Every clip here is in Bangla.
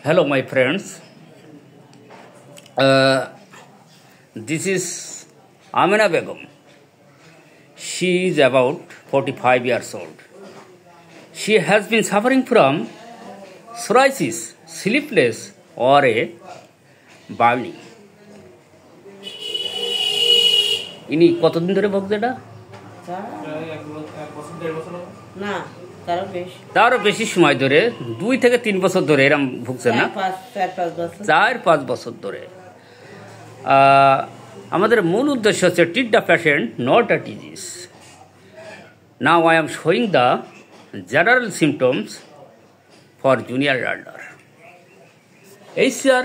Hello, my friends. This is Amina Begum. She is about 45 years old. She has been suffering from psoriasis, sleepless, or a burning. ইনি কতদিন ধরে ভুগছে এটা? না, তারও বেশি সময় ধরে 2 থেকে 3 বছর ধরে এরকম ভুগছে না? 4-5 বছর ধরে। আমাদের মূল উদ্দেশ্য হচ্ছে treat the patient, not a disease. Now I am showing the general symptoms for junior এল্ডার। ACR,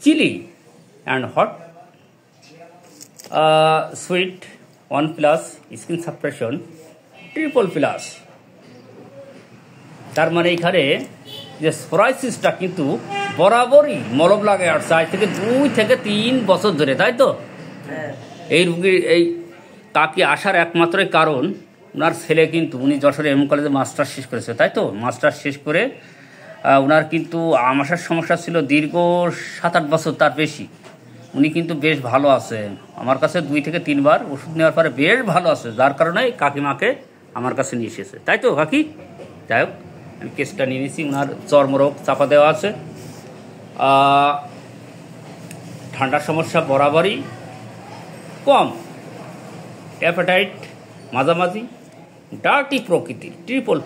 chilly and hot, sweat 1+, skin suppression triple+। তার মানে এখানে যে সোরাইসিসটা কিন্তু বরাবরই মলম লাগে আসছে আজ থেকে 2 থেকে 3 বছর ধরে, তাই তো? এই রোগীর এই তাকে আসার একমাত্রই কারণ ওনার ছেলে কিন্তু উনি যশোরে এম কলেজে মাস্টার্স শেষ করেছে, তাই তো? মাস্টার্স শেষ করে ওনার কিন্তু আমাশার সমস্যা ছিল দীর্ঘ 7-8 বছর, তার বেশি। উনি কিন্তু বেশ ভালো আছে, আমার কাছে 2 থেকে 3 বার ওষুধ নেওয়ার পরে বেশ ভালো আছে, যার কারণে কাকিমাকে আমার কাছে নিয়ে এসেছে, তাই তো কাকি? যাই হোক, আমি কেসটা নিয়ে নিয়েছি। ওনার চর্মরোগ চাপা দেওয়া আছে, ঠান্ডার সমস্যা বরাবরই কম, অ্যাপেটাইট মাঝামাঝি, ডার্টি প্রকৃতির ট্রিপল+,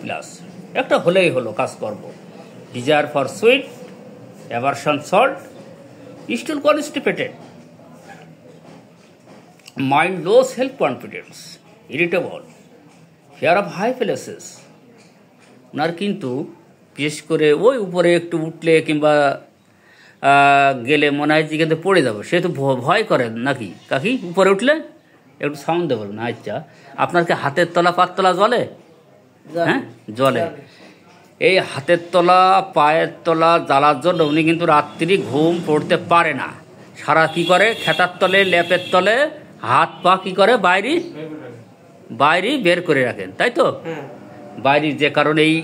একটা হলেই হলো কাজ করব। Desire for sweet, aversion salt, stool constipated, mind low self confidence, irritable, fear of high places. ওনার কিন্তু বিশেষ করে ওই উপরে একটু উঠলে কিংবা গেলে মনে হয় যে কিন্তু পড়ে যাবো, সে তো ভয় করেন নাকি কাকি? উপরে উঠলে একটু সাউন্ড দেবো না? আচ্ছা, আপনার কি হাতের তলা পায়ের তলা জ্বলে? হ্যাঁ, জ্বলে। এই হাতের তলা পায়ের তলা জ্বালার জন্য উনি কিন্তু রাত্রি ঘুম পড়তে পারে না। সারা কি করে, খেতার তলে ল্যাপের তলে হাত পা কি করে বাইরে বের করে রাখেন, তাই তো? বাইরের যে কারণেই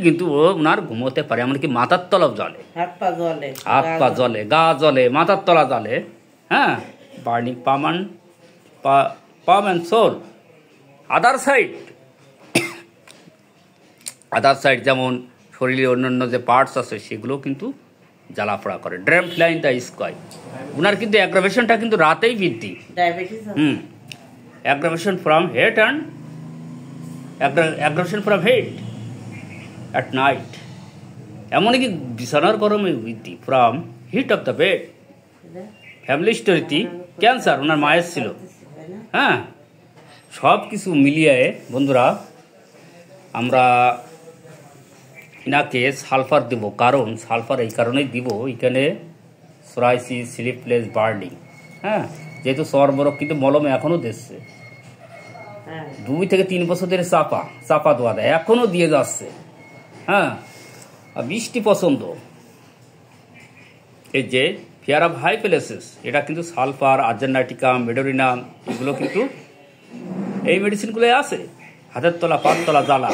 কিন্তু ও ওনার ঘুমোতে পারে, এমনকি মাথার তলাও জ্বলে, হাত পা জ্বলে, গা জ্বলে, মাথার তলা জ্বলে। হ্যাঁ, burning palm and sole. Other side যেমন শরীরের অন্যান্য যে পার্টস আছে সেগুলো কিন্তু জ্বালাপোড়া করে। Dream fly in the sky. ওনার কিন্তু অ্যাগ্রাভেশনটা কিন্তু রাতেই বৃদ্ধি। Aggravation from head and aggravation from head at night. এমনকি বিছানার গরমে বৃদ্ধি, from heat of the bed. Family হিস্টোরিতে ক্যান্সার ওনার মায়ের ছিল। হ্যাঁ, সব কিছু মিলিয়ে বন্ধুরা আমরা এনাকে সালফার দেব, কারণ সালফার এই কারণেই দিব, এখানে সোরাইসিস, স্লিপলেস, বার্নিং। হ্যাঁ, যেহেতু চর্মরোগ কিন্তু মলমে এখনও দিচ্ছে, 2 থেকে 3 বছর ধরে চাপা দেওয়া দেয়, এখনও দিয়ে যাচ্ছে। হ্যাঁ, বৃষ্টি পছন্দ, এই যে ফিয়ার অফ হাই প্লেসেস, এটা কিন্তু সালফার, আর্জেন্টাইটিকাম, মেডোরিনাম, এগুলো কিন্তু এই মেডিসিনগুলোই আছে। হাতের তলা পায়ের তলা জ্বালা,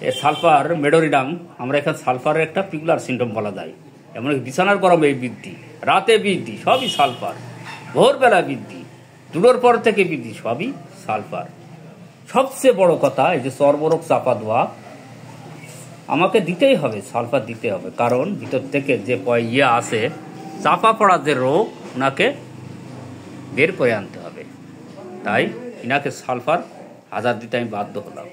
এই সালফার, মেডোরিনাম, আমরা এখানে সালফারের একটা পিকুলার সিমটম বলা যায়। এমনকি বিছানার গরমে বৃদ্ধি, রাতে বৃদ্ধি, সবই সালফার। ভোরবেলা বৃদ্ধি, দুটোর পর থেকে বৃদ্ধি, সবই সালফার। সবচেয়ে বড় কথা, এই যে চর্মরোগ চাপা দেওয়া আমাকে দিতেই হবে, সালফার দিতে হবে, কারণ ভিতর থেকে যে আছে চাপা পড়া যে রোগ, ওনাকে বের করে আনতে হবে। তাই ইনাকে সালফার 1000 দিতে আমি বাধ্য হলাম।